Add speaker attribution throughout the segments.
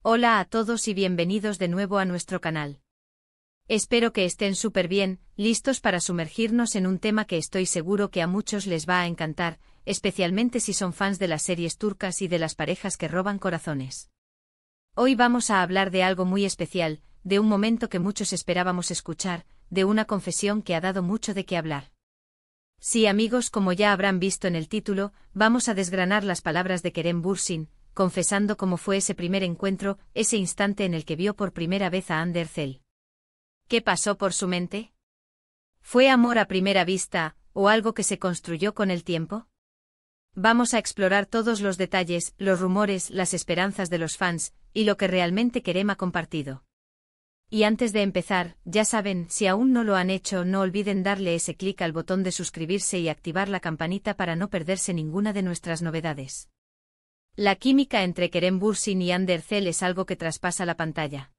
Speaker 1: Hola a todos y bienvenidos de nuevo a nuestro canal. Espero que estén súper bien, listos para sumergirnos en un tema que estoy seguro que a muchos les va a encantar, especialmente si son fans de las series turcas y de las parejas que roban corazones. Hoy vamos a hablar de algo muy especial, de un momento que muchos esperábamos escuchar, de una confesión que ha dado mucho de qué hablar. Sí, amigos, como ya habrán visto en el título, vamos a desgranar las palabras de Kerem Bürsin, confesando cómo fue ese primer encuentro, ese instante en el que vio por primera vez a Hande Erçel. ¿Qué pasó por su mente? ¿Fue amor a primera vista, o algo que se construyó con el tiempo? Vamos a explorar todos los detalles, los rumores, las esperanzas de los fans, y lo que realmente Kerem ha compartido. Y antes de empezar, ya saben, si aún no lo han hecho, no olviden darle ese clic al botón de suscribirse y activar la campanita para no perderse ninguna de nuestras novedades. La química entre Kerem Bürsin y Hande Erçel es algo que traspasa la pantalla.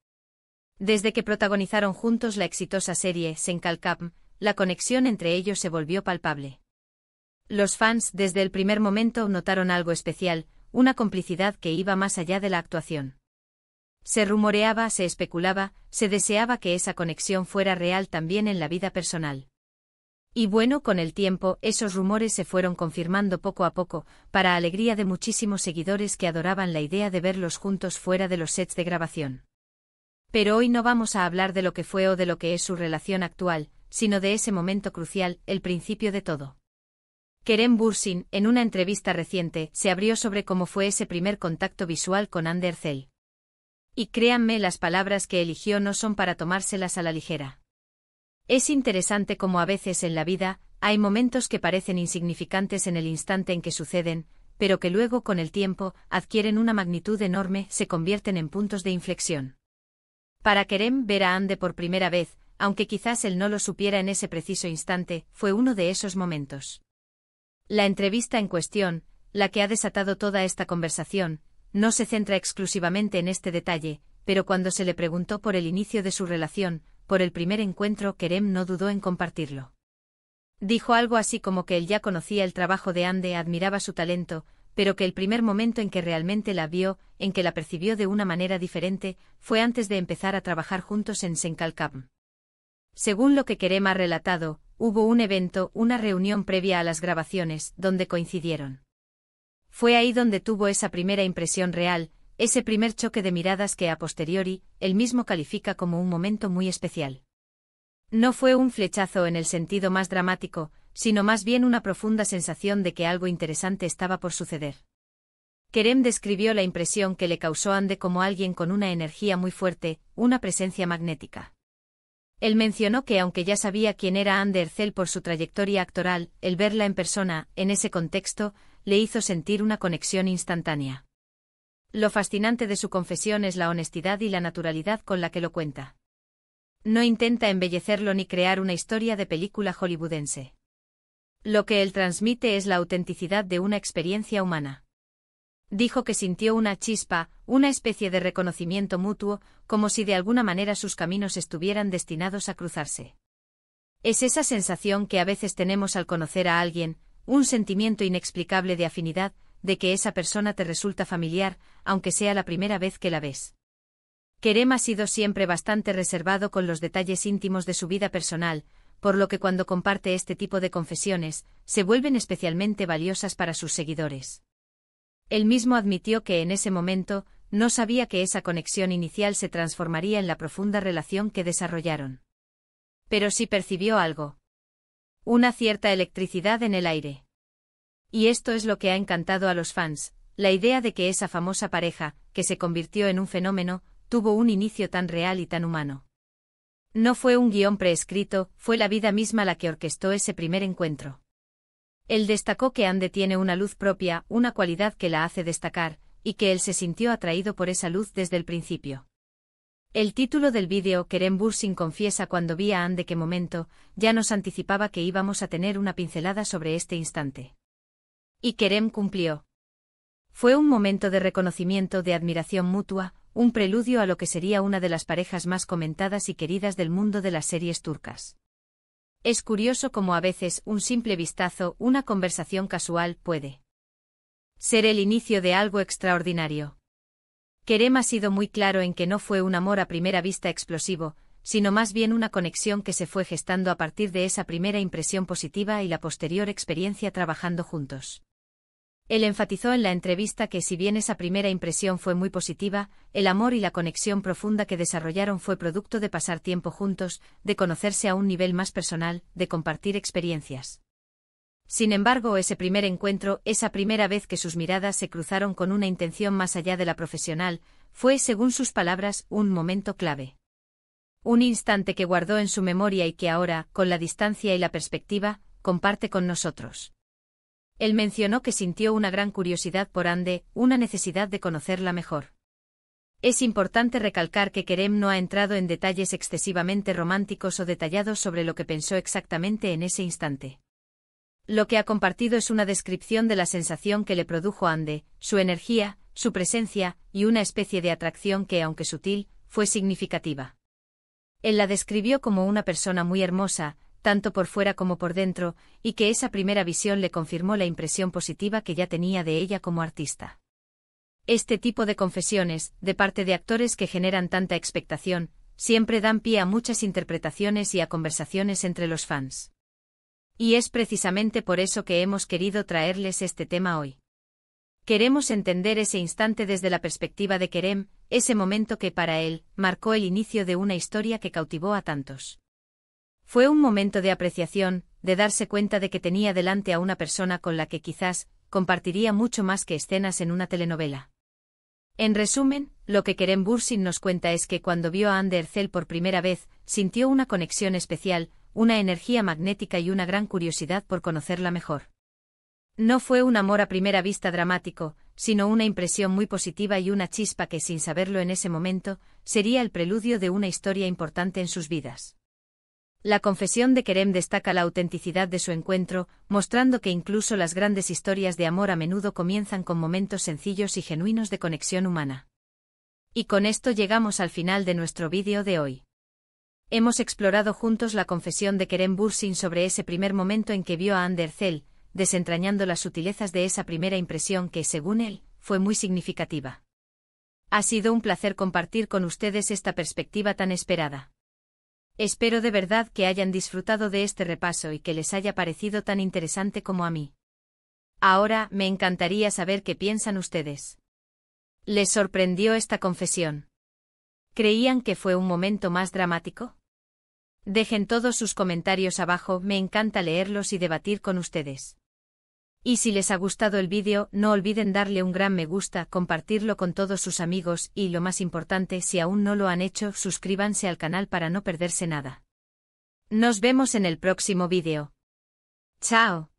Speaker 1: Desde que protagonizaron juntos la exitosa serie Sen Kalkam, la conexión entre ellos se volvió palpable. Los fans desde el primer momento notaron algo especial, una complicidad que iba más allá de la actuación. Se rumoreaba, se especulaba, se deseaba que esa conexión fuera real también en la vida personal. Y bueno, con el tiempo, esos rumores se fueron confirmando poco a poco, para alegría de muchísimos seguidores que adoraban la idea de verlos juntos fuera de los sets de grabación. Pero hoy no vamos a hablar de lo que fue o de lo que es su relación actual, sino de ese momento crucial, el principio de todo. Kerem Bürsin, en una entrevista reciente, se abrió sobre cómo fue ese primer contacto visual con Hande Erçel. Y créanme, las palabras que eligió no son para tomárselas a la ligera. Es interesante cómo a veces en la vida, hay momentos que parecen insignificantes en el instante en que suceden, pero que luego con el tiempo, adquieren una magnitud enorme, se convierten en puntos de inflexión. Para Kerem, ver a Hande por primera vez, aunque quizás él no lo supiera en ese preciso instante, fue uno de esos momentos. La entrevista en cuestión, la que ha desatado toda esta conversación, no se centra exclusivamente en este detalle, pero cuando se le preguntó por el inicio de su relación, por el primer encuentro, Kerem no dudó en compartirlo. Dijo algo así como que él ya conocía el trabajo de Hande, admiraba su talento, pero que el primer momento en que realmente la vio, en que la percibió de una manera diferente, fue antes de empezar a trabajar juntos en Sen Kalkam. Según lo que Kerem ha relatado, hubo un evento, una reunión previa a las grabaciones, donde coincidieron. Fue ahí donde tuvo esa primera impresión real, ese primer choque de miradas que a posteriori, él mismo califica como un momento muy especial. No fue un flechazo en el sentido más dramático, sino más bien una profunda sensación de que algo interesante estaba por suceder. Kerem describió la impresión que le causó Hande como alguien con una energía muy fuerte, una presencia magnética. Él mencionó que aunque ya sabía quién era Hande Erçel por su trayectoria actoral, el verla en persona, en ese contexto, le hizo sentir una conexión instantánea. Lo fascinante de su confesión es la honestidad y la naturalidad con la que lo cuenta. No intenta embellecerlo ni crear una historia de película hollywoodense. Lo que él transmite es la autenticidad de una experiencia humana. Dijo que sintió una chispa, una especie de reconocimiento mutuo, como si de alguna manera sus caminos estuvieran destinados a cruzarse. Es esa sensación que a veces tenemos al conocer a alguien, un sentimiento inexplicable de afinidad, de que esa persona te resulta familiar, aunque sea la primera vez que la ves. Kerem ha sido siempre bastante reservado con los detalles íntimos de su vida personal, por lo que cuando comparte este tipo de confesiones, se vuelven especialmente valiosas para sus seguidores. Él mismo admitió que en ese momento, no sabía que esa conexión inicial se transformaría en la profunda relación que desarrollaron. Pero sí percibió algo. Una cierta electricidad en el aire. Y esto es lo que ha encantado a los fans, la idea de que esa famosa pareja, que se convirtió en un fenómeno, tuvo un inicio tan real y tan humano. No fue un guión preescrito, fue la vida misma la que orquestó ese primer encuentro. Él destacó que Hande tiene una luz propia, una cualidad que la hace destacar, y que él se sintió atraído por esa luz desde el principio. El título del vídeo, Kerem Bürsin confiesa cuando vi a Hande qué momento, ya nos anticipaba que íbamos a tener una pincelada sobre este instante. Y Kerem cumplió. Fue un momento de reconocimiento, de admiración mutua, un preludio a lo que sería una de las parejas más comentadas y queridas del mundo de las series turcas. Es curioso cómo a veces un simple vistazo, una conversación casual puede ser el inicio de algo extraordinario. Kerem ha sido muy claro en que no fue un amor a primera vista explosivo, sino más bien una conexión que se fue gestando a partir de esa primera impresión positiva y la posterior experiencia trabajando juntos. Él enfatizó en la entrevista que si bien esa primera impresión fue muy positiva, el amor y la conexión profunda que desarrollaron fue producto de pasar tiempo juntos, de conocerse a un nivel más personal, de compartir experiencias. Sin embargo, ese primer encuentro, esa primera vez que sus miradas se cruzaron con una intención más allá de la profesional, fue, según sus palabras, un momento clave. Un instante que guardó en su memoria y que ahora, con la distancia y la perspectiva, comparte con nosotros. Él mencionó que sintió una gran curiosidad por Hande, una necesidad de conocerla mejor. Es importante recalcar que Kerem no ha entrado en detalles excesivamente románticos o detallados sobre lo que pensó exactamente en ese instante. Lo que ha compartido es una descripción de la sensación que le produjo Hande, su energía, su presencia, y una especie de atracción que, aunque sutil, fue significativa. Él la describió como una persona muy hermosa, tanto por fuera como por dentro, y que esa primera visión le confirmó la impresión positiva que ya tenía de ella como artista. Este tipo de confesiones, de parte de actores que generan tanta expectación, siempre dan pie a muchas interpretaciones y a conversaciones entre los fans. Y es precisamente por eso que hemos querido traerles este tema hoy. Queremos entender ese instante desde la perspectiva de Kerem, ese momento que para él marcó el inicio de una historia que cautivó a tantos. Fue un momento de apreciación, de darse cuenta de que tenía delante a una persona con la que quizás compartiría mucho más que escenas en una telenovela. En resumen, lo que Kerem Bürsin nos cuenta es que cuando vio a Hande Erçel por primera vez, sintió una conexión especial, una energía magnética y una gran curiosidad por conocerla mejor. No fue un amor a primera vista dramático, sino una impresión muy positiva y una chispa que, sin saberlo en ese momento, sería el preludio de una historia importante en sus vidas. La confesión de Kerem destaca la autenticidad de su encuentro, mostrando que incluso las grandes historias de amor a menudo comienzan con momentos sencillos y genuinos de conexión humana. Y con esto llegamos al final de nuestro vídeo de hoy. Hemos explorado juntos la confesión de Kerem Bürsin sobre ese primer momento en que vio a Hande Erçel, desentrañando las sutilezas de esa primera impresión que, según él, fue muy significativa. Ha sido un placer compartir con ustedes esta perspectiva tan esperada. Espero de verdad que hayan disfrutado de este repaso y que les haya parecido tan interesante como a mí. Ahora, me encantaría saber qué piensan ustedes. ¿Les sorprendió esta confesión? ¿Creían que fue un momento más dramático? Dejen todos sus comentarios abajo, me encanta leerlos y debatir con ustedes. Y si les ha gustado el vídeo, no olviden darle un gran me gusta, compartirlo con todos sus amigos y, lo más importante, si aún no lo han hecho, suscríbanse al canal para no perderse nada. Nos vemos en el próximo vídeo. ¡Chao!